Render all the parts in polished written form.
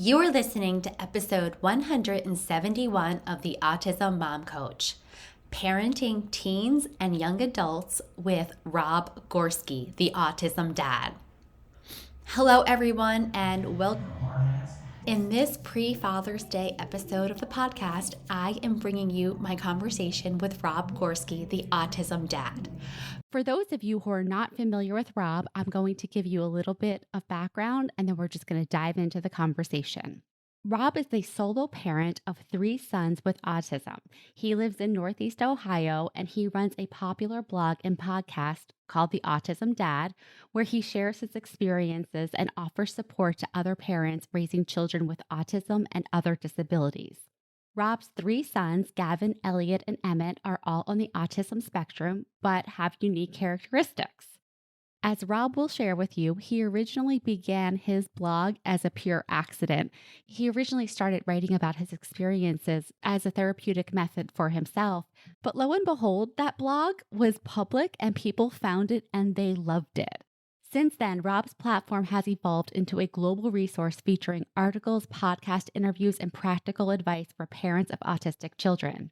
You're listening to episode 171 of the Autism Mom Coach, Parenting Teens and Young Adults with Rob Gorski, the Autism Dad. Hello, everyone, and welcome. In this pre-Father's Day episode of the podcast, I am bringing you my conversation with Rob Gorski, the Autism Dad. For those of you who are not familiar with Rob, I'm going to give you a little bit of background and then we're just going to dive into the conversation. Rob is the solo parent of 3 sons with autism. He lives in Northeast Ohio and he runs a popular blog and podcast called The Autism Dad, where he shares his experiences and offers support to other parents raising children with autism and other disabilities. Rob's 3 sons, Gavin, Elliot, and Emmett, are all on the autism spectrum, but have unique characteristics. As Rob will share with you, he originally began his blog as a pure accident. He originally started writing about his experiences as a therapeutic method for himself, but lo and behold, that blog was public and people found it and they loved it. Since then, Rob's platform has evolved into a global resource featuring articles, podcast interviews, and practical advice for parents of autistic children.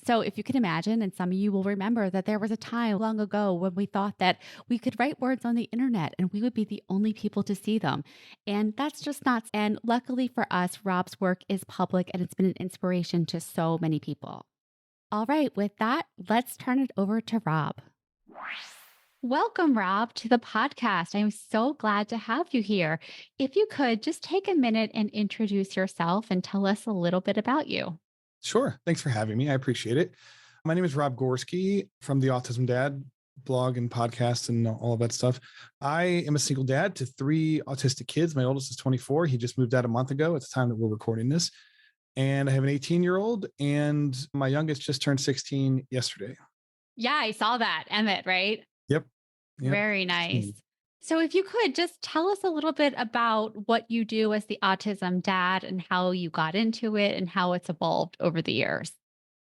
So if you can imagine, and some of you will remember that there was a time long ago when we thought that we could write words on the internet and we would be the only people to see them. And that's just nuts. And luckily for us, Rob's work is public and it's been an inspiration to so many people. All right, with that, let's turn it over to Rob. Welcome, Rob, to the podcast. I'm so glad to have you here. If you could just take a minute and introduce yourself and tell us a little bit about you. Sure. Thanks for having me. I appreciate it. My name is Rob Gorski from the Autism Dad blog and podcast and all of that stuff. I am a single dad to 3 autistic kids. My oldest is 24. He just moved out a month ago at the time that we're recording this. And I have an 18-year-old and my youngest just turned 16 yesterday. Yeah, I saw that. Emmett, right? Yep. Very nice. So if you could just tell us a little bit about what you do as the Autism Dad and how you got into it and how it's evolved over the years.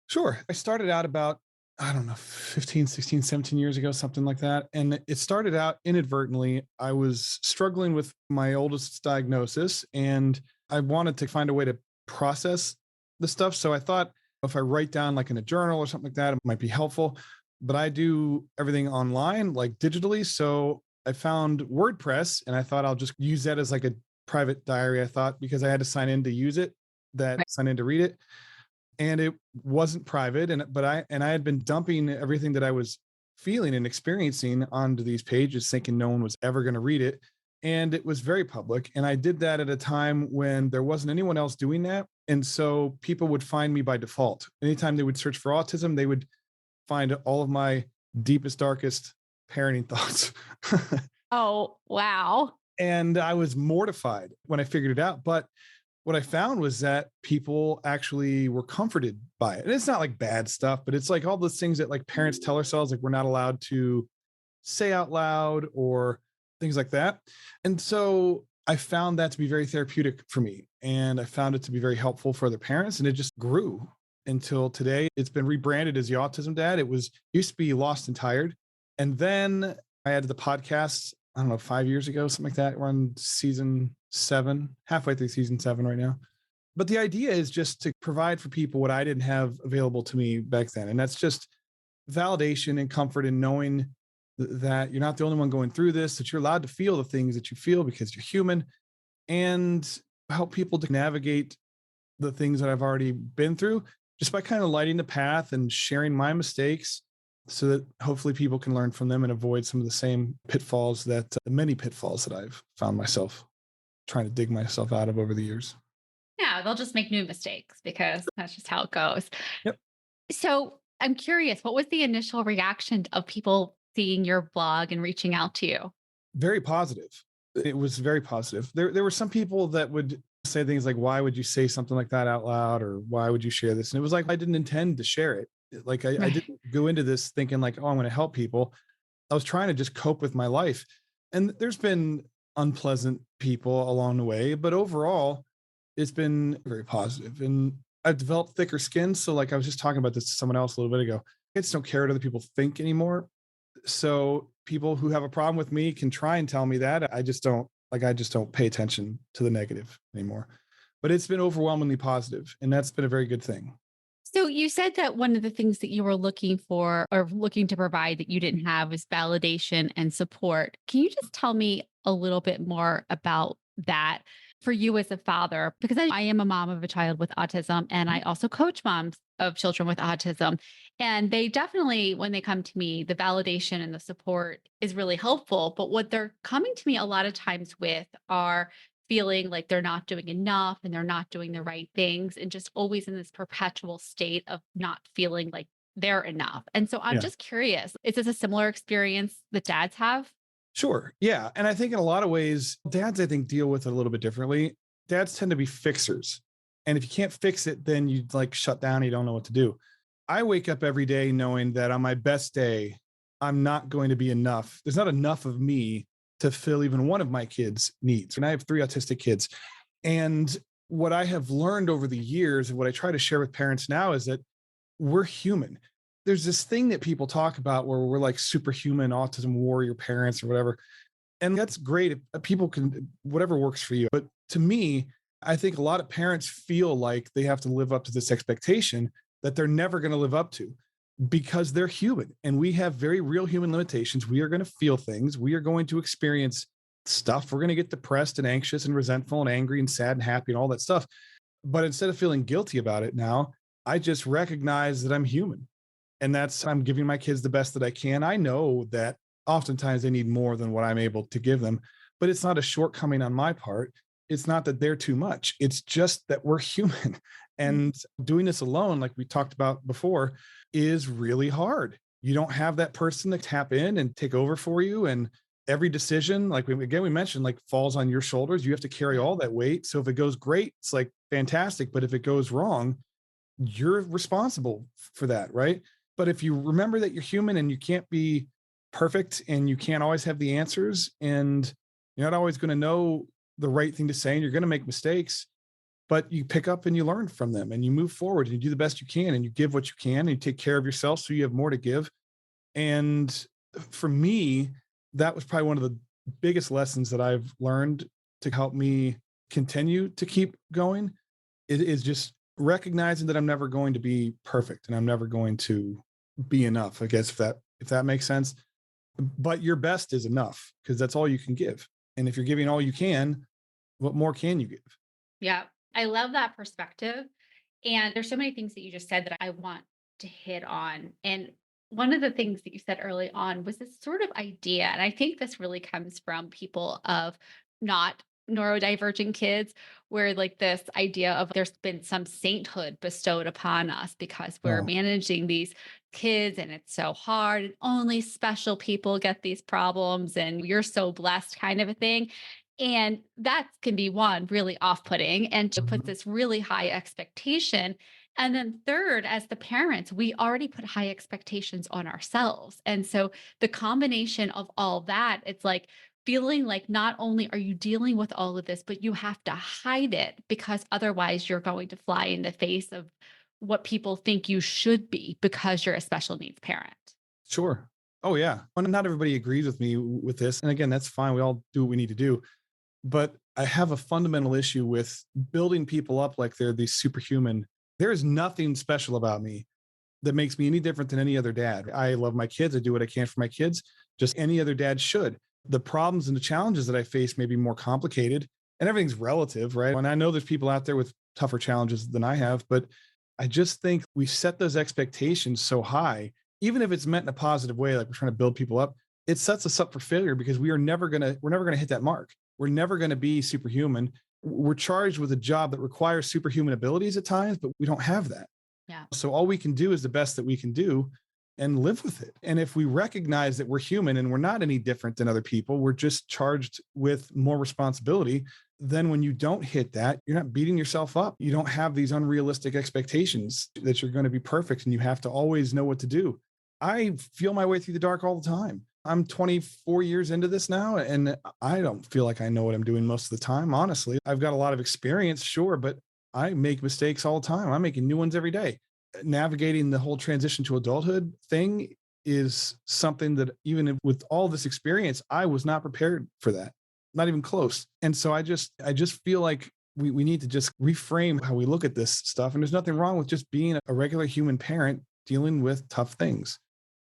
Sure. I started out about, 15, 16, 17 years ago, something like that. And it started out inadvertently. I was struggling with my oldest diagnosis and I wanted to find a way to process the stuff. So I thought if I write down like in a journal or something like that, it might be helpful. But I do everything online, like digitally. So I found WordPress and I thought I'll just use that as like a private diary. I thought because I had to sign in to use it, sign in to read it. And it wasn't private. But I had been dumping everything that I was feeling and experiencing onto these pages, thinking no one was ever going to read it. And it was very public. And I did that at a time when there wasn't anyone else doing that. And so people would find me by default. Anytime they would search for autism, they would find all of my deepest, darkest parenting thoughts. Oh, wow. And I was mortified when I figured it out. But what I found was that people actually were comforted by it. And it's not like bad stuff, but it's like all those things that like parents tell ourselves, like we're not allowed to say out loud or things like that. And so I found that to be very therapeutic for me. And I found it to be very helpful for other parents. And it just grew until today. It's been rebranded as the Autism Dad. It used to be Lost and Tired. And then I added the podcast, 5 years ago, something like that. We're on season 7, halfway through season 7 right now. But the idea is just to provide for people what I didn't have available to me back then. And that's just validation and comfort in knowing that you're not the only one going through this, that you're allowed to feel the things that you feel because you're human, and help people to navigate the things that I've already been through just by kind of lighting the path and sharing my mistakes so that hopefully people can learn from them and avoid some of the same pitfalls the many pitfalls that I've found myself trying to dig myself out of over the years. Yeah, they'll just make new mistakes because that's just how it goes. Yep. So I'm curious, what was the initial reaction of people seeing your blog and reaching out to you? Very positive. It was very positive. There were some people that would say things like, why would you say something like that out loud? Or why would you share this? And it was like, I didn't intend to share it. Like I didn't go into this thinking like, oh, I'm going to help people. I was trying to just cope with my life. And there's been unpleasant people along the way, but overall it's been very positive. And I've developed thicker skin. So like I was just talking about this to someone else a little bit ago. I just don't care what other people think anymore. So people who have a problem with me can try and tell me that. I just don't pay attention to the negative anymore. but it's been overwhelmingly positive, and that's been a very good thing. So you said that one of the things that you were looking for or looking to provide that you didn't have was validation and support. Can you just tell me a little bit more about that for you as a father? Because I am a mom of a child with autism, and I also coach moms of children with autism. And they definitely, when they come to me, the validation and the support is really helpful. But what they're coming to me a lot of times with are feeling like they're not doing enough and they're not doing the right things and just always in this perpetual state of not feeling like they're enough. And so I'm Yeah. just curious, is this a similar experience that dads have? Sure. Yeah. And I think in a lot of ways, dads, I think, deal with it a little bit differently. Dads tend to be fixers. And if you can't fix it, then you like shut down and you don't know what to do. I wake up every day knowing that on my best day, I'm not going to be enough. There's not enough of me to fill even one of my kids' needs. And I have 3 autistic kids. And what I have learned over the years and what I try to share with parents now is that we're human. There's this thing that people talk about where we're like superhuman autism warrior parents or whatever. And that's great. People can, whatever works for you. But to me, I think a lot of parents feel like they have to live up to this expectation that they're never going to live up to because they're human and we have very real human limitations. We are going to feel things. We are going to experience stuff. We're going to get depressed and anxious and resentful and angry and sad and happy and all that stuff. But instead of feeling guilty about it now, I just recognize that I'm human. And I'm giving my kids the best that I can. I know that oftentimes they need more than what I'm able to give them, but it's not a shortcoming on my part. It's not that they're too much. It's just that we're human. And doing this alone, like we talked about before, is really hard. You don't have that person to tap in and take over for you. And every decision, like we mentioned, like falls on your shoulders. You have to carry all that weight. So if it goes great, it's like fantastic. But if it goes wrong, you're responsible for that, right? But if you remember that you're human and you can't be perfect and you can't always have the answers and you're not always going to know the right thing to say and you're going to make mistakes, but you pick up and you learn from them and you move forward and you do the best you can and you give what you can and you take care of yourself so you have more to give. And for me, that was probably one of the biggest lessons that I've learned to help me continue to keep going. It is just recognizing that I'm never going to be perfect and I'm never going to be enough, I guess, if that makes sense. But your best is enough because that's all you can give. And if you're giving all you can, what more can you give? Yeah, I love that perspective. And there's so many things that you just said that I want to hit on. And one of the things that you said early on was this sort of idea, and I think this really comes from people of not neurodivergent kids, where like this idea of there's been some sainthood bestowed upon us because we're No. managing these kids and it's so hard and only special people get these problems and you're so blessed kind of a thing. And that can be one really off putting and to put this really high expectation. And then, third, as the parents, we already put high expectations on ourselves. And so, the combination of all that, it's like feeling like not only are you dealing with all of this, but you have to hide it because otherwise you're going to fly in the face of what people think you should be because you're a special needs parent. Sure. Oh, yeah. Well, not everybody agrees with me with this. And again, that's fine. We all do what we need to do. But I have a fundamental issue with building people up like they're these superhuman. There is nothing special about me that makes me any different than any other dad. I love my kids. I do what I can for my kids, just any other dad should. The problems and the challenges that I face may be more complicated and everything's relative, right? And I know there's people out there with tougher challenges than I have, but I just think we set those expectations so high, even if it's meant in a positive way, like we're trying to build people up, it sets us up for failure because we're never going to hit that mark. We're never going to be superhuman. We're charged with a job that requires superhuman abilities at times, but we don't have that. Yeah. So all we can do is the best that we can do and live with it. And if we recognize that we're human and we're not any different than other people, we're just charged with more responsibility. Then when you don't hit that, you're not beating yourself up. You don't have these unrealistic expectations that you're going to be perfect and you have to always know what to do. I feel my way through the dark all the time. I'm 24 years into this now, and I don't feel like I know what I'm doing most of the time. Honestly, I've got a lot of experience, sure, but I make mistakes all the time. I'm making new ones every day. Navigating the whole transition to adulthood thing is something that even with all this experience, I was not prepared for that, not even close. And so I just feel like we need to just reframe how we look at this stuff. And there's nothing wrong with just being a regular human parent dealing with tough things.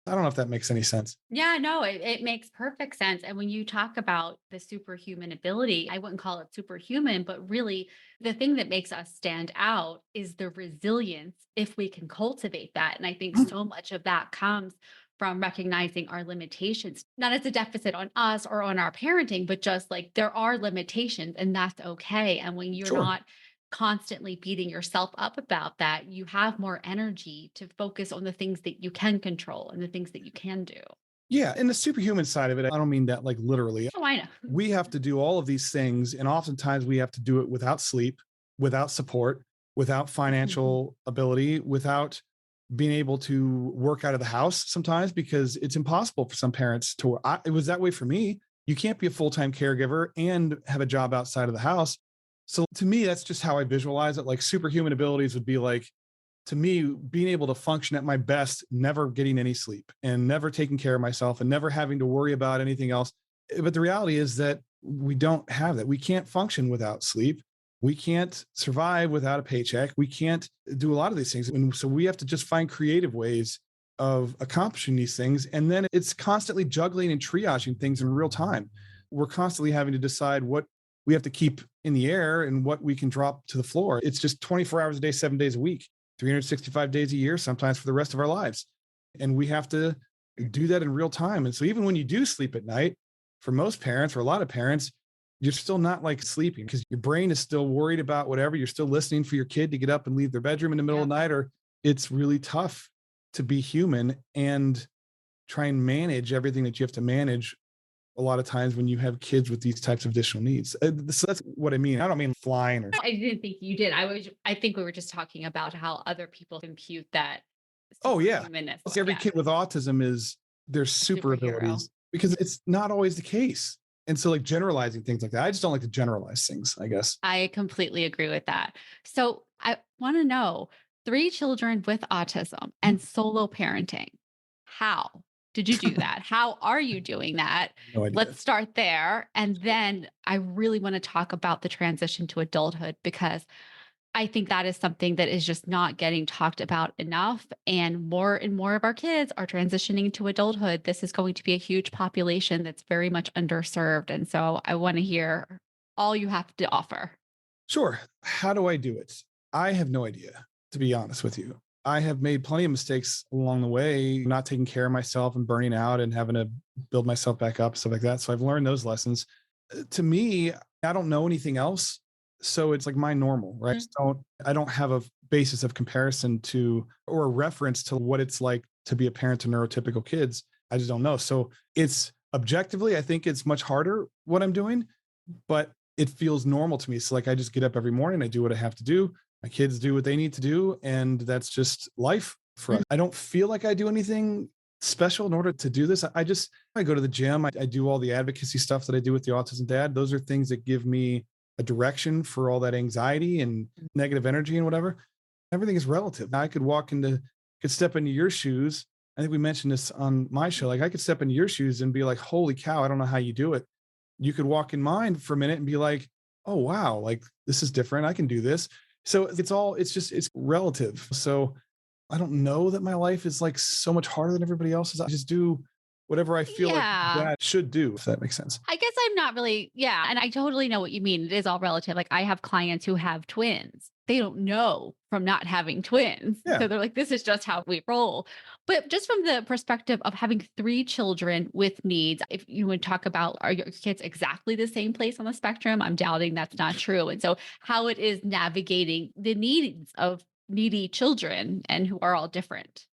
I don't know if that makes any sense. Yeah, no, it makes perfect sense. And when you talk about the superhuman ability, I wouldn't call it superhuman, but really the thing that makes us stand out is the resilience if we can cultivate that. And I think so much of that comes from recognizing our limitations, not as a deficit on us or on our parenting, but just like there are limitations and that's okay. And when you're Sure. not constantly beating yourself up about that, you have more energy to focus on the things that you can control and the things that you can do. Yeah. And the superhuman side of it, I don't mean that like literally. Oh, I know. We have to do all of these things. And oftentimes we have to do it without sleep, without support, without Mhm. financial ability, without being able to work out of the house sometimes because it's impossible for some parents to. It was that way for me. You can't be a full-time caregiver and have a job outside of the house. So to me, that's just how I visualize it. Like superhuman abilities would be like, to me, being able to function at my best, never getting any sleep and never taking care of myself and never having to worry about anything else. But the reality is that we don't have that. We can't function without sleep. We can't survive without a paycheck. We can't do a lot of these things. And so we have to just find creative ways of accomplishing these things. And then it's constantly juggling and triaging things in real time. We're constantly having to decide what we have to keep in the air and what we can drop to the floor. It's just 24 hours a day, 7 days a week, 365 days a year, sometimes for the rest of our lives. And we have to do that in real time. And so even when you do sleep at night, for most parents or a lot of parents, you're still not like sleeping because your brain is still worried about whatever. You're still listening for your kid to get up and leave their bedroom in the middle of Yep. the night, or it's really tough to be human and try and manage everything that you have to manage a lot of times when you have kids with these types of additional needs. So that's what I mean. I don't mean flying or, I didn't think you did. I think we were just talking about how other people compute that oh, yeah. superhumanness. Every Yeah, kid with autism is their a super superhero. abilities because it's not always the case. And so, like generalizing things like that, I just don't like to generalize things, I guess. I completely agree with that. So I want to know 3 children with autism Mhm. and solo parenting. How did you do that? How are you doing that? No idea. Let's start there. And then I really want to talk about the transition to adulthood because I think that is something that is just not getting talked about enough. And more of our kids are transitioning to adulthood. This is going to be a huge population that's very much underserved. And so I want to hear all you have to offer. Sure. How do I do it? I have no idea, to be honest with you. I have made plenty of mistakes along the way, not taking care of myself and burning out and having to build myself back up, stuff like that. So I've learned those lessons. To me, I don't know anything else. So it's like my normal, right? Mhm. I don't have a basis of comparison to or a reference to what it's like to be a parent to neurotypical kids. I just don't know. So it's objectively, I think it's much harder what I'm doing, but it feels normal to me. So like I just get up every morning, I do what I have to do. My kids do what they need to do, and that's just life for us. I don't feel like I do anything special in order to do this. I go to the gym. I do all the advocacy stuff that I do with the Autism Dad. Those are things that give me a direction for all that anxiety and negative energy and whatever. Everything is relative. Now I could step into your shoes. I think we mentioned this on my show. Like I could step into your shoes and be like, holy cow, I don't know how you do it. You could walk in mine for a minute and be like, oh wow, like this is different. I can do this. So it's relative. So I don't know that my life is like so much harder than everybody else's. I just do whatever I feel like Yeah. that should do, if that makes sense. I guess I'm not really, yeah. And I totally know what you mean. It is all relative. Like I have clients who have twins. They don't know from not having twins. Yeah. So they're like, this is just how we roll. But just from the perspective of having 3 children with needs, if you would talk about are your kids exactly the same place on the spectrum, I'm doubting that's not true. And so how it is navigating the needs of needy children and who are all different.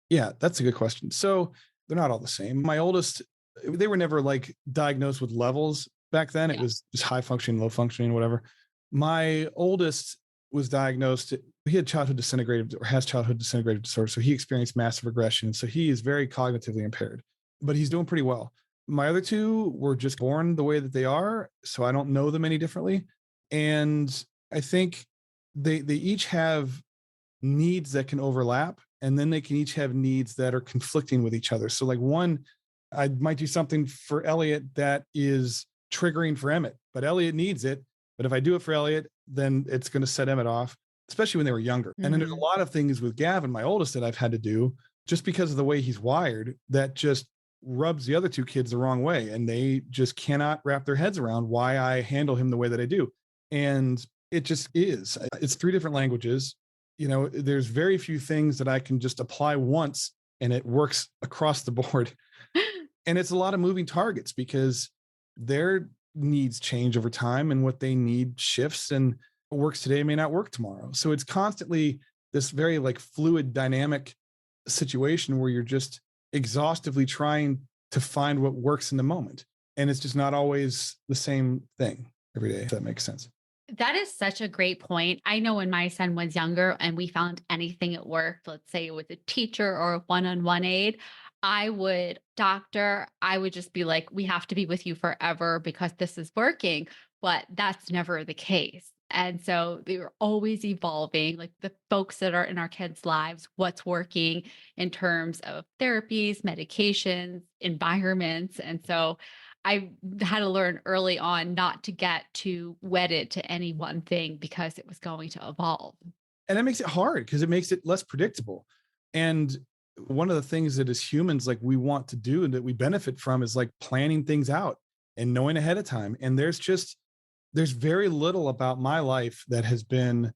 Yeah, that's a good question. So they're not all the same. My oldest, they were never like diagnosed with levels back then. It Yeah. was just high functioning, low functioning, whatever. My oldest was diagnosed, he had childhood disintegrative or has childhood disintegrative disorder. So he experienced massive aggression. So he is very cognitively impaired, but he's doing pretty well. My other two were just born the way that they are. So I don't know them any differently. And I think they each have needs that can overlap, and then they can each have needs that are conflicting with each other. So like one, I might do something for Elliot that is triggering for Emmett, but Elliot needs it. But if I do it for Elliot, then it's going to set Emmett off, especially when they were younger. And then there's a lot of things with Gavin, my oldest, that I've had to do just because of the way he's wired that just rubs the other two kids the wrong way. And they just cannot wrap their heads around why I handle him the way that I do. And it just is. It's 3 different languages. You know, there's very few things that I can just apply once and it works across the board. And it's a lot of moving targets because their needs change over time and what they need shifts, and what works today may not work tomorrow. So it's constantly this very like fluid dynamic situation where you're just exhaustively trying to find what works in the moment. And it's just not always the same thing every day, if that makes sense. That is such a great point. I know when my son was younger and we found anything at work, let's say with a teacher or a one-on-one aide, I would just be like, we have to be with you forever because this is working. But that's never the case. And so they were always evolving, like the folks that are in our kids' lives, what's working in terms of therapies, medications, environments. And so I had to learn early on not to get too wedded to any one thing because it was going to evolve. And that makes it hard because it makes it less predictable. And one of the things that as humans, like we want to do and that we benefit from is like planning things out and knowing ahead of time. And there's very little about my life that has been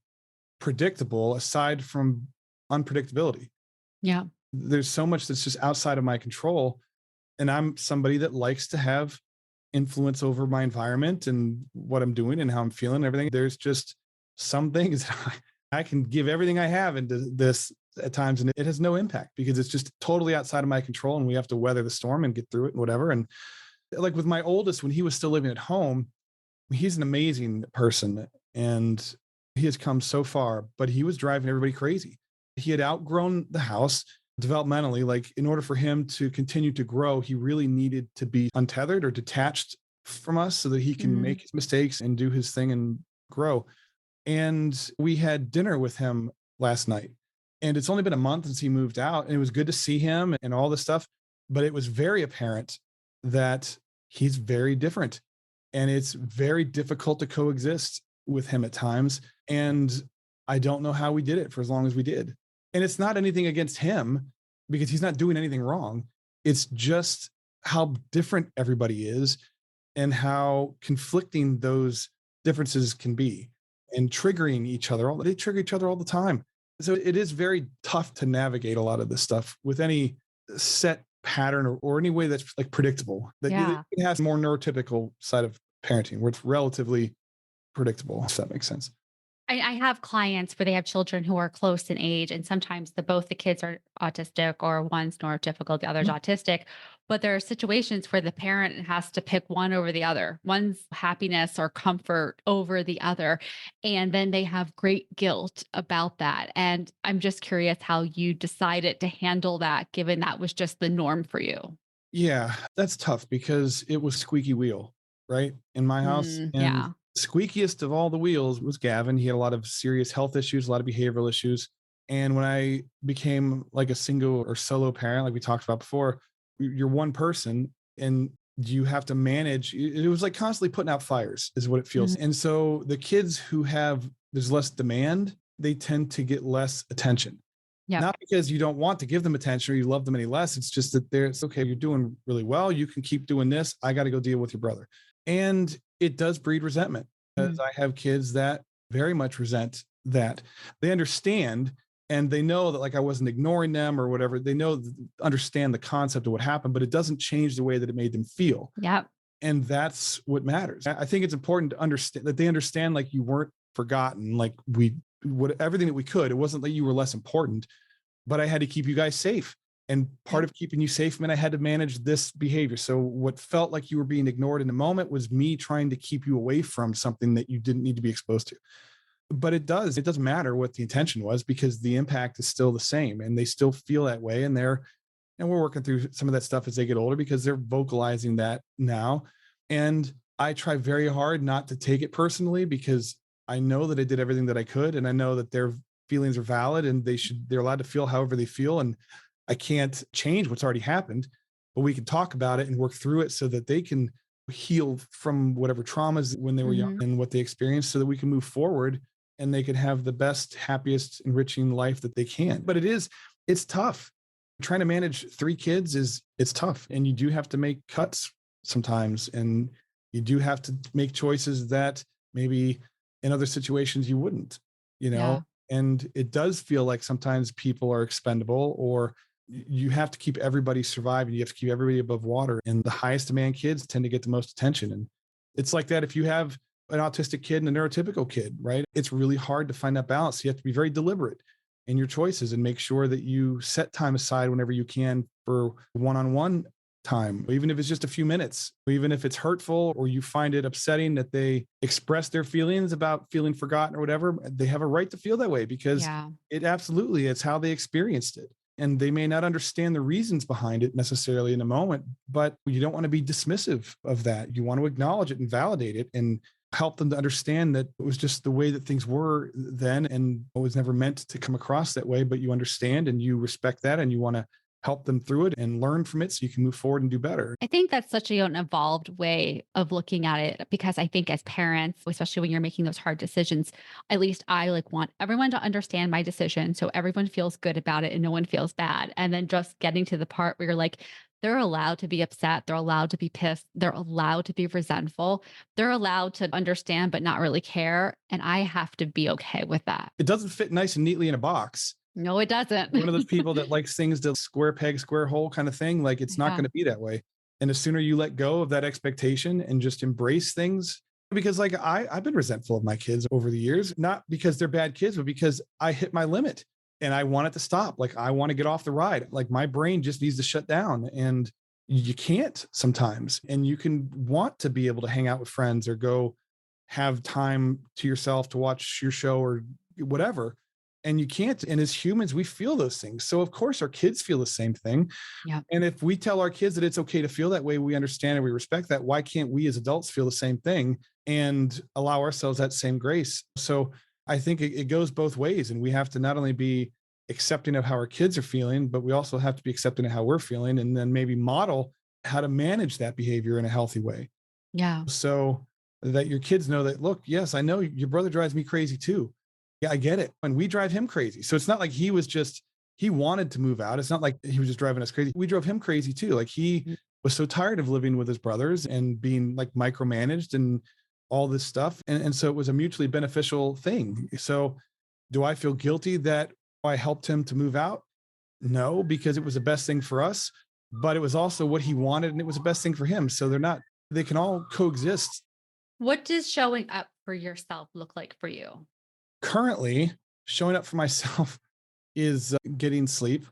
predictable aside from unpredictability. Yeah. There's so much that's just outside of my control. And I'm somebody that likes to have influence over my environment and what I'm doing and how I'm feeling and everything. There's just some things that I can give everything I have into this at times, and it has no impact because it's just totally outside of my control, and we have to weather the storm and get through it and whatever. And like with my oldest, when he was still living at home, he's an amazing person and he has come so far, but he was driving everybody crazy. He had outgrown the house developmentally. Like in order for him to continue to grow, he really needed to be untethered or detached from us so that he can make his mistakes and do his thing and grow. And we had dinner with him last night, and it's only been a month since he moved out, and it was good to see him and all this stuff, but it was very apparent that he's very different. And it's very difficult to coexist with him at times. And I don't know how we did it for as long as we did. And it's not anything against him because he's not doing anything wrong. It's just how different everybody is and how conflicting those differences can be and triggering each other. They trigger each other all the time. So it is very tough to navigate a lot of this stuff with any set pattern or any way that's like predictable. That it has more neurotypical side of parenting where it's relatively predictable, if that makes sense. I have clients where they have children who are close in age, and sometimes both the kids are autistic, or one's neurotypical, the other's autistic. But there are situations where the parent has to pick one over the other, one's happiness or comfort over the other. And then they have great guilt about that. And I'm just curious how you decided to handle that, given that was just the norm for you. Yeah, that's tough because it was squeaky wheel, right? In my house. And Yeah. squeakiest of all the wheels was Gavin. He had a lot of serious health issues, a lot of behavioral issues. And when I became like a single or solo parent, like we talked about before, you're one person and you have to manage. It was like constantly putting out fires is what it feels. And so the kids who there's less demand, they tend to get less attention. Yeah. Not because you don't want to give them attention or you love them any less. It's just that it's okay. You're doing really well. You can keep doing this. I got to go deal with your brother. And it does breed resentment because I have kids that very much resent that. They understand and they know that like I wasn't ignoring them or whatever. They understand the concept of what happened, but it doesn't change the way that it made them feel. Yeah. And that's what matters. I think it's important to understand that they understand like you weren't forgotten. Like everything that we could. It wasn't like you were less important, but I had to keep you guys safe. And part of keeping you safe meant I had to manage this behavior. So what felt like you were being ignored in the moment was me trying to keep you away from something that you didn't need to be exposed to. But it doesn't matter what the intention was because the impact is still the same and they still feel that way. And we're working through some of that stuff as they get older because they're vocalizing that now. And I try very hard not to take it personally because I know that I did everything that I could. And I know that their feelings are valid and they're allowed to feel however they feel. And I can't change what's already happened, but we can talk about it and work through it so that they can heal from whatever traumas when they were young Mhm. and what they experienced so that we can move forward and they could have the best, happiest, enriching life that they can. But it's tough. Trying to manage 3 kids it's tough. And you do have to make cuts sometimes. And you do have to make choices that maybe in other situations you wouldn't, you know? Yeah. And it does feel like sometimes people are expendable, or you have to keep everybody surviving. You have to keep everybody above water. And the highest demand kids tend to get the most attention. And it's like that if you have an autistic kid and a neurotypical kid, right? It's really hard to find that balance. You have to be very deliberate in your choices and make sure that you set time aside whenever you can for one-on-one time, even if it's just a few minutes, even if it's hurtful or you find it upsetting that they express their feelings about feeling forgotten or whatever. They have a right to feel that way because Yeah. it's how they experienced it. And they may not understand the reasons behind it necessarily in a moment, but you don't want to be dismissive of that. You want to acknowledge it and validate it and help them to understand that it was just the way that things were then and it was never meant to come across that way, but you understand and you respect that and you want to help them through it and learn from it so you can move forward and do better. I think that's such an evolved way of looking at it because I think as parents, especially when you're making those hard decisions, at least I like want everyone to understand my decision so everyone feels good about it and no one feels bad. And then just getting to the part where you're like, they're allowed to be upset, they're allowed to be pissed, they're allowed to be resentful, they're allowed to understand but not really care, and I have to be okay with that. It doesn't fit nice and neatly in a box. No, it doesn't. One of those people that likes things to square peg, square hole kind of thing. Like it's not Yeah. going to be that way. And the sooner you let go of that expectation and just embrace things, because like I've been resentful of my kids over the years, not because they're bad kids, but because I hit my limit and I want it to stop. Like I want to get off the ride. Like my brain just needs to shut down and you can't sometimes. And you can want to be able to hang out with friends or go have time to yourself to watch your show or whatever. And you can't. And as humans, we feel those things. So of course our kids feel the same thing. Yeah. And if we tell our kids that it's okay to feel that way, we understand and we respect that. Why can't we as adults feel the same thing and allow ourselves that same grace? So I think it goes both ways. And we have to not only be accepting of how our kids are feeling, but we also have to be accepting of how we're feeling and then maybe model how to manage that behavior in a healthy way. Yeah. So that your kids know that, look, yes, I know your brother drives me crazy too. Yeah, I get it. And we drive him crazy. So it's not like he wanted to move out. It's not like he was just driving us crazy. We drove him crazy too. Like he Mm. was so tired of living with his brothers and being like micromanaged and all this stuff. And so it was a mutually beneficial thing. So do I feel guilty that I helped him to move out? No, because it was the best thing for us, but it was also what he wanted and it was the best thing for him. So they can all coexist. What does showing up for yourself look like for you? Currently, showing up for myself is getting sleep,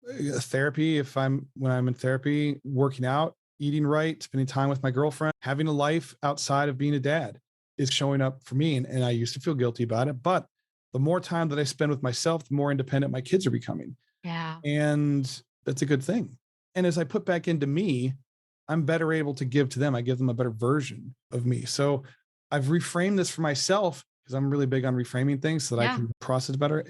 therapy when I'm in therapy, working out, eating right, spending time with my girlfriend, having a life outside of being a dad is showing up for me. And I used to feel guilty about it, but the more time that I spend with myself, the more independent my kids are becoming. Yeah. And that's a good thing. And as I put back into me, I'm better able to give to them. I give them a better version of me. So I've reframed this for myself because I'm really big on reframing things so that I Yeah. can process better.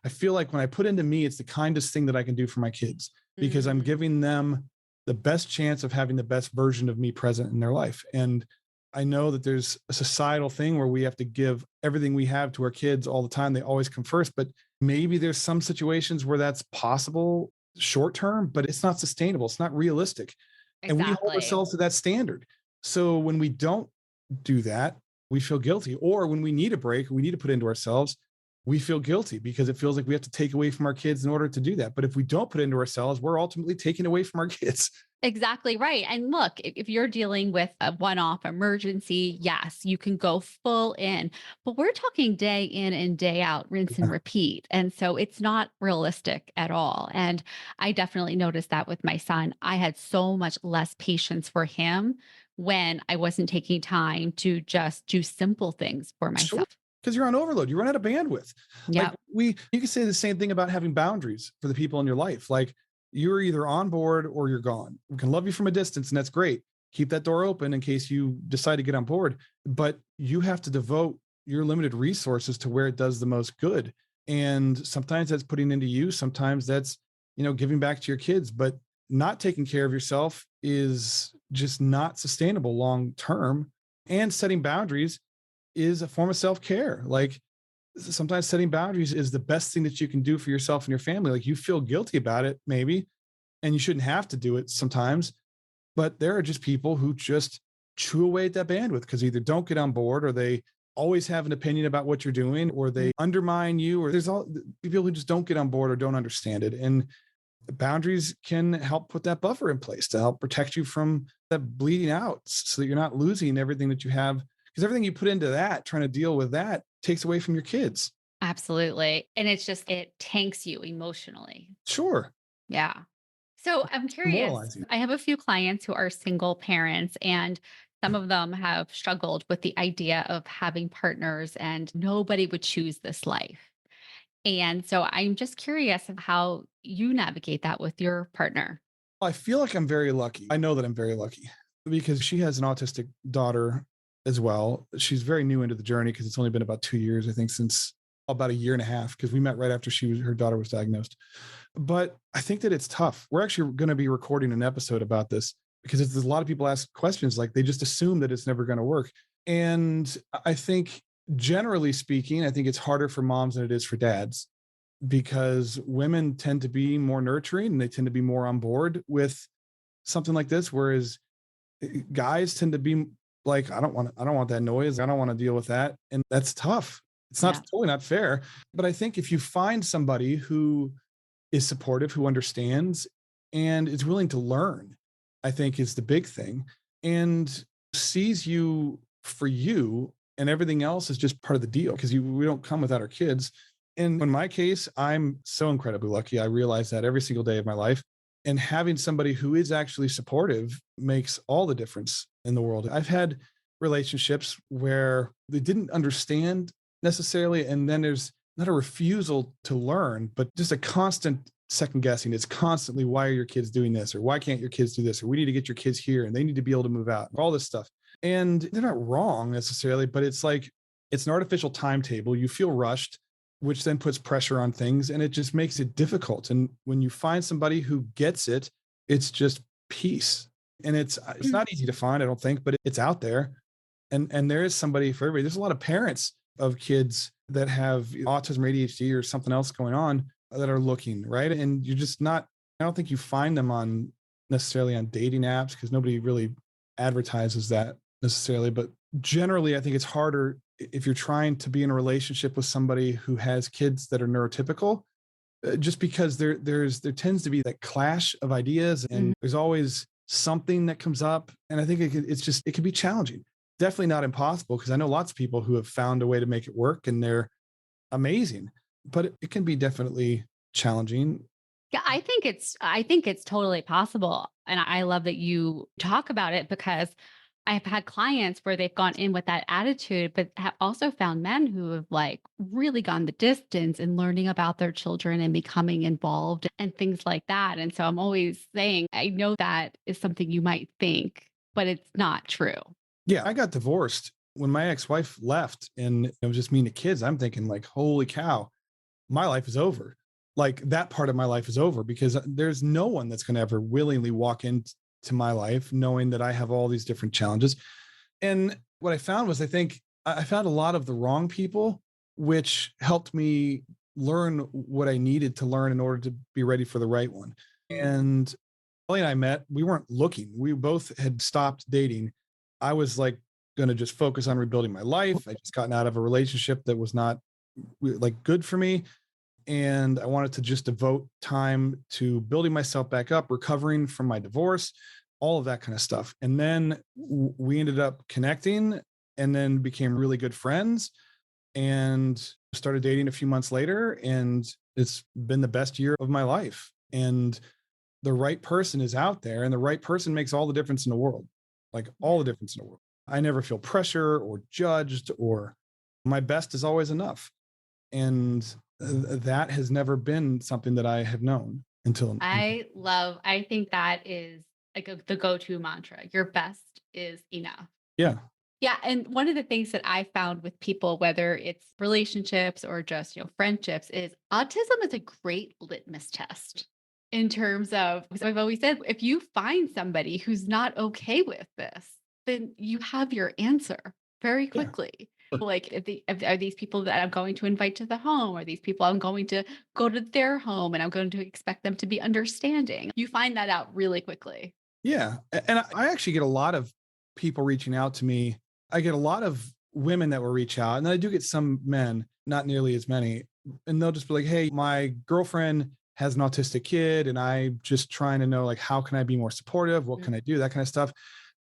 I feel like when I put into me, it's the kindest thing that I can do for my kids because I'm Mm. giving them the best chance of having the best version of me present in their life. And I know that there's a societal thing where we have to give everything we have to our kids all the time. They always come first, but maybe there's some situations where that's possible short term, but it's not sustainable. It's not realistic. And we hold Exactly. ourselves to that standard. So when we don't do that, we feel guilty. Or when we need a break, we need to put into ourselves, we feel guilty because it feels like we have to take away from our kids in order to do that. But if we don't put into ourselves, we're ultimately taking away from our kids. Exactly right. And look, if you're dealing with a one off emergency, yes, you can go full in, but we're talking day in and day out, rinse and repeat. And so it's not realistic at all. And I definitely noticed that with my son. I had so much less patience for him when I wasn't taking time to just do simple things for Sure. myself. Because you're on overload, you run out of bandwidth. Like Yeah. you can say the same thing about having boundaries for the people in your life. Like you're either on board or you're gone. We can love you from a distance, and that's great. Keep that door open in case you decide to get on board. But you have to devote your limited resources to where it does the most good. And sometimes that's putting into you, sometimes that's, giving back to your kids. But not taking care of yourself is just not sustainable long term. And setting boundaries is a form of self-care. Like sometimes setting boundaries is the best thing that you can do for yourself and your family. Like you feel guilty about it, maybe, and you shouldn't have to do it sometimes. But there are just people who just chew away at that bandwidth because either don't get on board or they always have an opinion about what you're doing or they undermine you or there's all people who just don't get on board or don't understand it. And boundaries can help put that buffer in place to help protect you from that bleeding out so that you're not losing everything that you have because everything you put into that trying to deal with that takes away from your kids. Absolutely. And it's just, it tanks you emotionally. Sure. Yeah. So I'm curious. Demoralizing. I have a few clients who are single parents, and some of them have struggled with the idea of having partners, and nobody would choose this life. And so I'm just curious of how you navigate that with your partner. I feel like I'm very lucky. I know that I'm very lucky because she has an autistic daughter as well. She's very new into the journey because it's only been about 2 years, I think, since about a year and a half, because we met right after her daughter was diagnosed. But I think that it's tough. We're actually going to be recording an episode about this because there's a lot of people ask questions like they just assume that it's never going to work. And I think generally speaking, I think it's harder for moms than it is for dads because women tend to be more nurturing and they tend to be more on board with something like this, whereas guys tend to be like, I don't want that noise. I don't want to deal with that. And that's tough. It's not Yeah. totally not fair. But I think if you find somebody who is supportive, who understands and is willing to learn, I think is the big thing, and sees you for you and everything else is just part of the deal because we don't come without our kids. And in my case, I'm so incredibly lucky. I realize that every single day of my life. And having somebody who is actually supportive makes all the difference in the world. I've had relationships where they didn't understand necessarily. And then there's not a refusal to learn, but just a constant second guessing. It's constantly, why are your kids doing this? Or why can't your kids do this? Or we need to get your kids here and they need to be able to move out, all this stuff. And they're not wrong necessarily, but it's like, it's an artificial timetable. You feel rushed, which then puts pressure on things and it just makes it difficult. And when you find somebody who gets it, it's just peace. And it's not easy to find, I don't think, but it's out there. And there is somebody for everybody. There's a lot of parents of kids that have autism or ADHD or something else going on that are looking, right? And you're just not, I don't think you find them on necessarily on dating apps because nobody really advertises that necessarily. But generally, I think it's harder if you're trying to be in a relationship with somebody who has kids that are neurotypical, just because there tends to be that clash of ideas and there's always something that comes up. And I think it can be challenging. Definitely not impossible because I know lots of people who have found a way to make it work and they're amazing, but it can be definitely challenging. Yeah, I think it's totally possible. And I love that you talk about it because I've had clients where they've gone in with that attitude, but have also found men who have like really gone the distance in learning about their children and becoming involved and things like that. And so I'm always saying, I know that is something you might think, but it's not true. Yeah, I got divorced when my ex-wife left and it was just me and the kids. I'm thinking like, holy cow, my life is over. Like that part of my life is over because there's no one that's going to ever willingly walk into my life knowing that I have all these different challenges. And what I found was I found a lot of the wrong people, which helped me learn what I needed to learn in order to be ready for the right one. And Ellie and I met, we weren't looking. We both had stopped dating. I was like going to just focus on rebuilding my life. I just gotten out of a relationship that was not like good for me. And I wanted to just devote time to building myself back up, recovering from my divorce, all of that kind of stuff. And then we ended up connecting and then became really good friends and started dating a few months later. And it's been the best year of my life. And the right person is out there and the right person makes all the difference in the world, like all the difference in the world. I never feel pressure or judged or my best is always enough. And that has never been something that I have known until. I think that is like the go-to mantra. Your best is enough. Yeah. Yeah. And one of the things that I found with people, whether it's relationships or just, friendships, is autism is a great litmus test. in terms of, because I've always said, if you find somebody who's not okay with this, then you have your answer very Yeah. quickly. Like, if are these people that I'm going to invite to the home? Are these people I'm going to go to their home and I'm going to expect them to be understanding? You find that out really quickly. Yeah. And I actually get a lot of people reaching out to me. I get a lot of women that will reach out, and then I do get some men, not nearly as many. And they'll just be like, hey, my girlfriend has an autistic kid, and I'm just trying to know, like, how can I be more supportive? What can I do? That kind of stuff.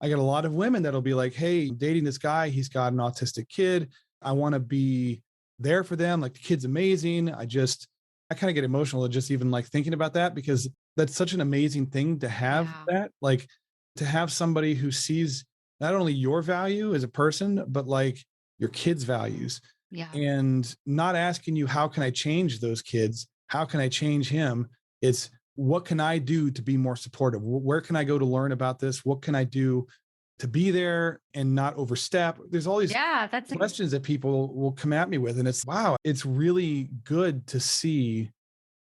I get a lot of women that'll be like, hey, I'm dating this guy. He's got an autistic kid. I want to be there for them. Like, the kid's amazing. I kind of get emotional just even like thinking about that, because that's such an amazing thing to have Yeah. that, like, to have somebody who sees not only your value as a person, but like your kids' values, Yeah. and not asking you, how can I change those kids? How can I change him? It's, what can I do to be more supportive? Where can I go to learn about this? What can I do to be there and not overstep? There's all these Yeah. That's questions that people will come at me with. And it's, wow, it's really good to see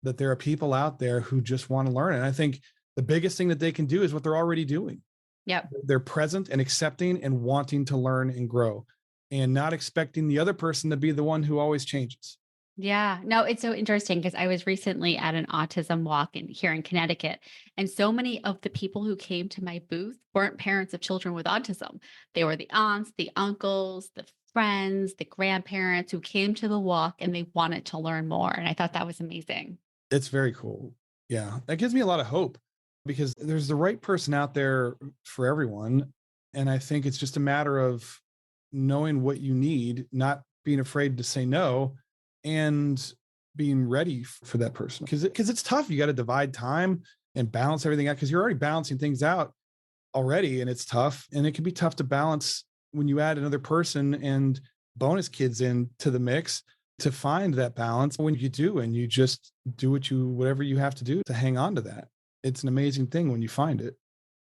that there are people out there who just want to learn. And I think the biggest thing that they can do is what they're already doing. yep. They're present and accepting and wanting to learn and grow, and not expecting the other person to be the one who always changes. Yeah, no, it's so interesting because I was recently at an autism walk here in Connecticut, and so many of the people who came to my booth weren't parents of children with autism. They were the aunts, the uncles, the friends, the grandparents who came to the walk and they wanted to learn more. And I thought that was amazing. It's very cool. Yeah. That gives me a lot of hope, because there's the right person out there for everyone. And I think it's just a matter of knowing what you need, not being afraid to say no, and being ready for that person. Because it's tough. You got to divide time and balance everything out, because you're already balancing things out already, and it's tough. And it can be tough to balance when you add another person and bonus kids into the mix, to find that balance. When you do, and you just do whatever you have to do to hang on to that, it's an amazing thing when you find it.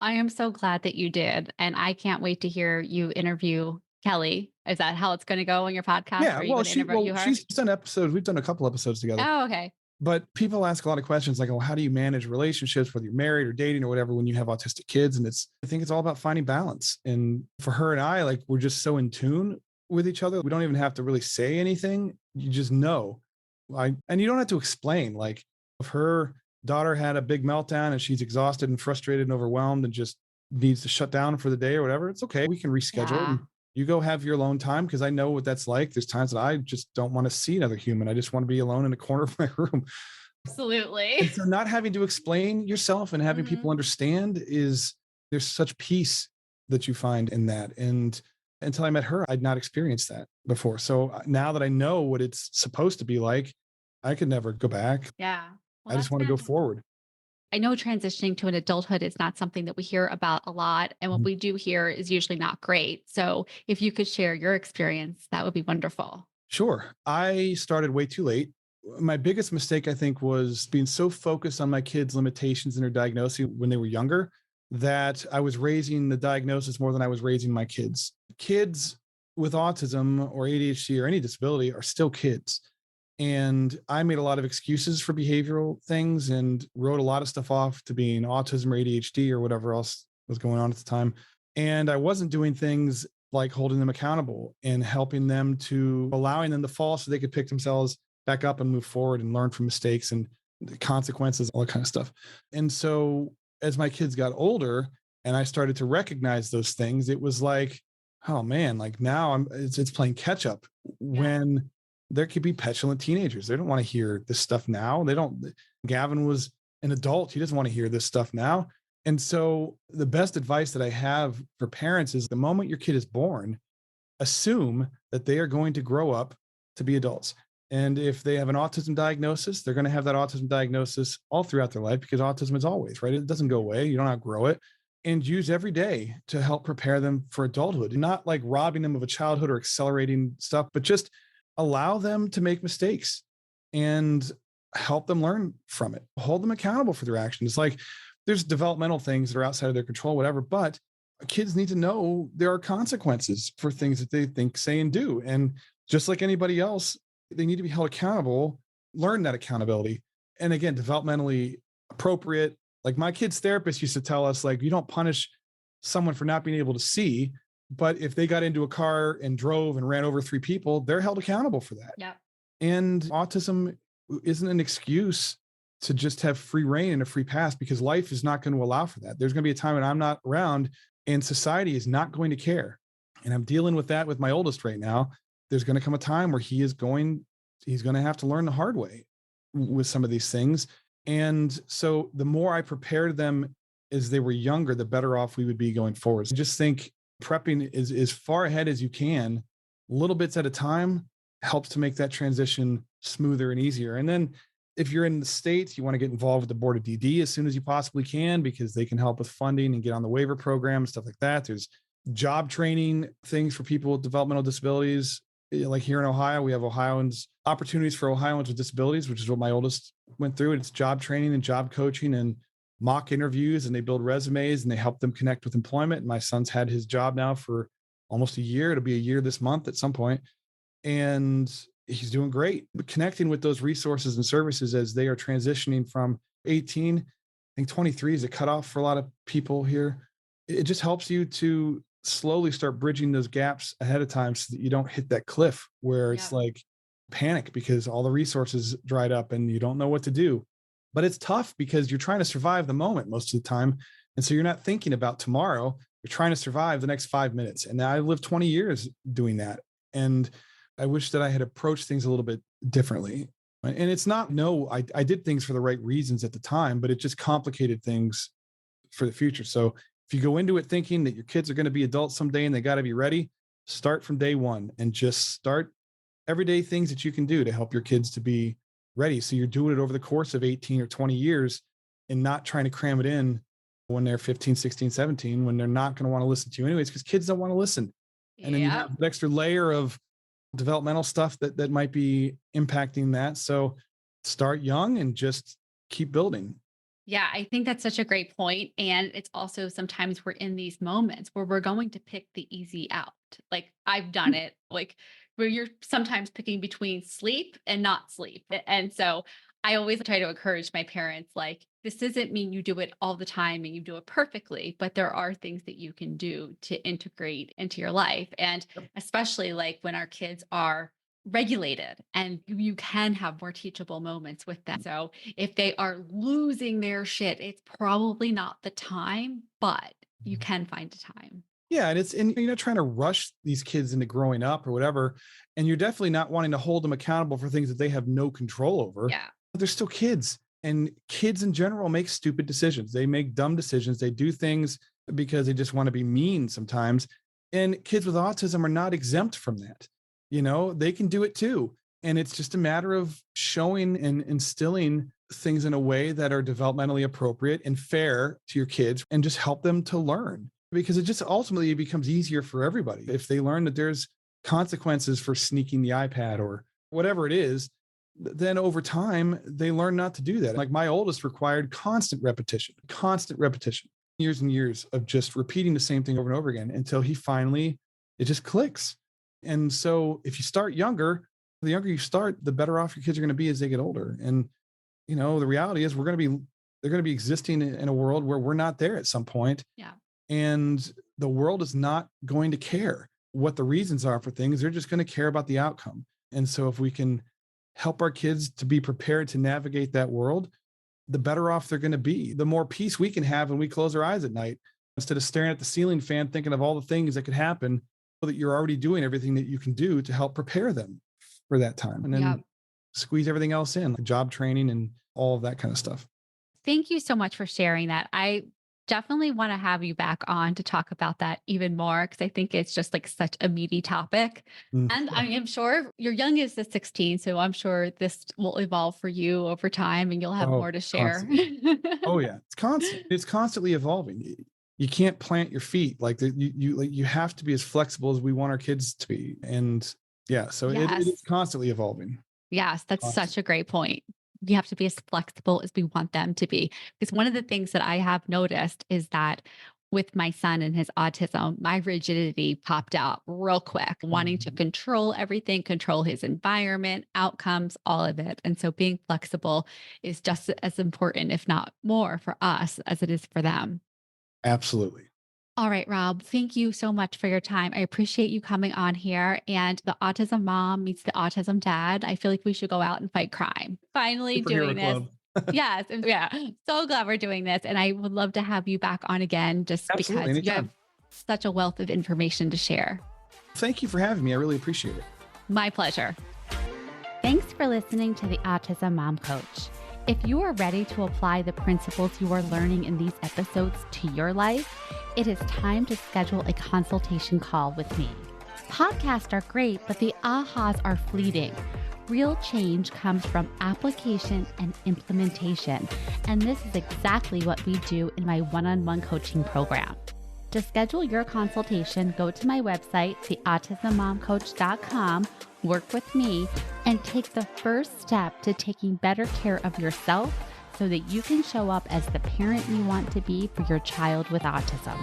I am so glad that you did. And I can't wait to hear you interview Kelly. Is that how it's going to go on your podcast? Yeah. Are you Well, going to interview her? she's done episodes. We've done a couple episodes together. Oh, okay. But people ask a lot of questions like, oh, how do you manage relationships, whether you're married or dating or whatever, when you have autistic kids? And I think it's all about finding balance. And for her and I, like, we're just so in tune with each other. We don't even have to really say anything. You just know. And you don't have to explain. Like, if her daughter had a big meltdown and she's exhausted and frustrated and overwhelmed and just needs to shut down for the day or whatever, it's okay. We can reschedule. Yeah, And you go have your alone time, because I know what that's like. There's times that I just don't want to see another human. I just want to be alone in a corner of my room. absolutely. And so not having to explain yourself and having people Mhm. understand, there's such peace that you find in that. And until I met her, I'd not experienced that before. So now that I know what it's supposed to be like, I could never go back. Yeah. Well, I just that's want to go fantastic. forward. I know transitioning to an adulthood is not something that we hear about a lot. And what Mhm. we do hear is usually not great. So if you could share your experience, that would be wonderful. Sure. I started way too late. My biggest mistake, I think, was being so focused on my kids' limitations and their diagnosis when they were younger, that I was raising the diagnosis more than I was raising my kids. Kids with autism or ADHD or any disability are still kids. And I made a lot of excuses for behavioral things and wrote a lot of stuff off to being autism or ADHD or whatever else was going on at the time. And I wasn't doing things like holding them accountable and helping them, to allowing them to fall so they could pick themselves back up and move forward and learn from mistakes and the consequences, all that kind of stuff. And so as my kids got older and I started to recognize those things, it was like, oh man, like now it's playing catch up. Yeah. When there could be petulant teenagers, they don't want to hear this stuff now. They don't. Gavin was an adult. He doesn't want to hear this stuff now. And so the best advice that I have for parents is, the moment your kid is born, assume that they are going to grow up to be adults. And if they have an autism diagnosis, they're going to have that autism diagnosis all throughout their life, because autism is always, right? It doesn't go away. You don't outgrow it. And use every day to help prepare them for adulthood, not like robbing them of a childhood or accelerating stuff, but just allow them to make mistakes and help them learn from it. Hold them accountable for their actions. Like, there's developmental things that are outside of their control, whatever, but kids need to know there are consequences for things that they think, say, and do. And just like anybody else, they need to be held accountable, learn that accountability. And again, developmentally, appropriate. Like my kid's therapist used to tell us, like, you don't punish someone for not being able to see, but if they got into a car and drove and ran over 3 people, they're held accountable for that. Yeah. And autism isn't an excuse to just have free reign and a free pass, because life is not going to allow for that. There's going to be a time when I'm not around and society is not going to care. And I'm dealing with that with my oldest right now. There's going to come a time where he's going to have to learn the hard way with some of these things. And so the more I prepared them as they were younger, the better off we would be going forward. So I just think prepping is as far ahead as you can, little bits at a time, helps to make that transition smoother and easier. And then if you're in the States, you want to get involved with the board of DD as soon as you possibly can, because they can help with funding and get on the waiver program, stuff like that. There's job training things for people with developmental disabilities. Like here in Ohio, we have opportunities for Ohioans with disabilities, which is what my oldest went through. It's job training and job coaching and mock interviews, and they build resumes and they help them connect with employment. And my son's had his job now for almost a year. It'll be a year this month at some point. And he's doing great. But connecting with those resources and services as they are transitioning from 18, I think 23 is a cutoff for a lot of people here. It just helps you to slowly start bridging those gaps ahead of time so that you don't hit that cliff where it's like panic because all the resources dried up and you don't know what to do. But it's tough because you're trying to survive the moment most of the time. And so you're not thinking about tomorrow. You're trying to survive the next 5 minutes. And now I lived 20 years doing that. And I wish that I had approached things a little bit differently. And it's not, I did things for the right reasons at the time, but it just complicated things for the future. So if you go into it thinking that your kids are going to be adults someday and they got to be ready, start from day one and just start everyday things that you can do to help your kids to be ready. So you're doing it over the course of 18 or 20 years and not trying to cram it in when they're 15, 16, 17, when they're not going to want to listen to you anyways, because kids don't want to listen. And then you have an extra layer of developmental stuff that might be impacting that. So start young and just keep building. Yeah, I think that's such a great point. And it's also sometimes we're in these moments where we're going to pick the easy out. Like I've done it, like where you're sometimes picking between sleep and not sleep. And so I always try to encourage my parents, like, this doesn't mean you do it all the time and you do it perfectly, but there are things that you can do to integrate into your life. And especially like when our kids are regulated and you can have more teachable moments with them. So if they are losing their shit, it's probably not the time, but you can find a time. Yeah. And you're not trying to rush these kids into growing up or whatever. And you're definitely not wanting to hold them accountable for things that they have no control over. Yeah. But they're still kids. And kids in general make stupid decisions. They make dumb decisions. They do things because they just want to be mean sometimes. And kids with autism are not exempt from that. They can do it too. And it's just a matter of showing and instilling things in a way that are developmentally appropriate and fair to your kids and just help them to learn, because it just ultimately becomes easier for everybody. If they learn that there's consequences for sneaking the iPad or whatever it is, then over time, they learn not to do that. Like my oldest required constant repetition, years and years of just repeating the same thing over and over again until it just clicks. And so if you start younger, the younger you start, the better off your kids are going to be as they get older. And, the reality is they're going to be existing in a world where we're not there at some point. Yeah. And the world is not going to care what the reasons are for things. They're just going to care about the outcome. And so if we can help our kids to be prepared to navigate that world, the better off they're going to be. The more peace we can have when we close our eyes at night, instead of staring at the ceiling fan, thinking of all the things that could happen, so that you're already doing everything that you can do to help prepare them for that time. And then squeeze everything else in, like job training and all of that kind of stuff. Thank you so much for sharing that. I definitely want to have you back on to talk about that even more, because I think it's just like such a meaty topic. And I am sure your youngest is 16, so I'm sure this will evolve for you over time and you'll have more to share. Oh yeah, it's constant. It's constantly evolving. You can't plant your feet you have to be as flexible as we want our kids to be. And yeah, so it is constantly evolving. Yes, that's such a great point. You have to be as flexible as we want them to be. Because one of the things that I have noticed is that with my son and his autism, my rigidity popped out real quick, wanting to control everything, control his environment, outcomes, all of it. And so being flexible is just as important, if not more, for us as it is for them. Absolutely. All right, Rob, thank you so much for your time. I appreciate you coming on here. And the autism mom meets the autism dad. I feel like we should go out and fight crime. Finally Superhero doing this. club. Yes. Yeah. So glad we're doing this. And I would love to have you back on again just Absolutely. because you Anytime. have such a wealth of information to share. Thank you for having me. I really appreciate it. My pleasure. Thanks for listening to the Autism Mom Coach. If you are ready to apply the principles you are learning in these episodes to your life, it is time to schedule a consultation call with me. Podcasts are great, but the ahas are fleeting. Real change comes from application and implementation, and this is exactly what we do in my one-on-one coaching program. To schedule your consultation, go to my website, theautismmomcoach.com, work with me, and take the first step to taking better care of yourself so that you can show up as the parent you want to be for your child with autism.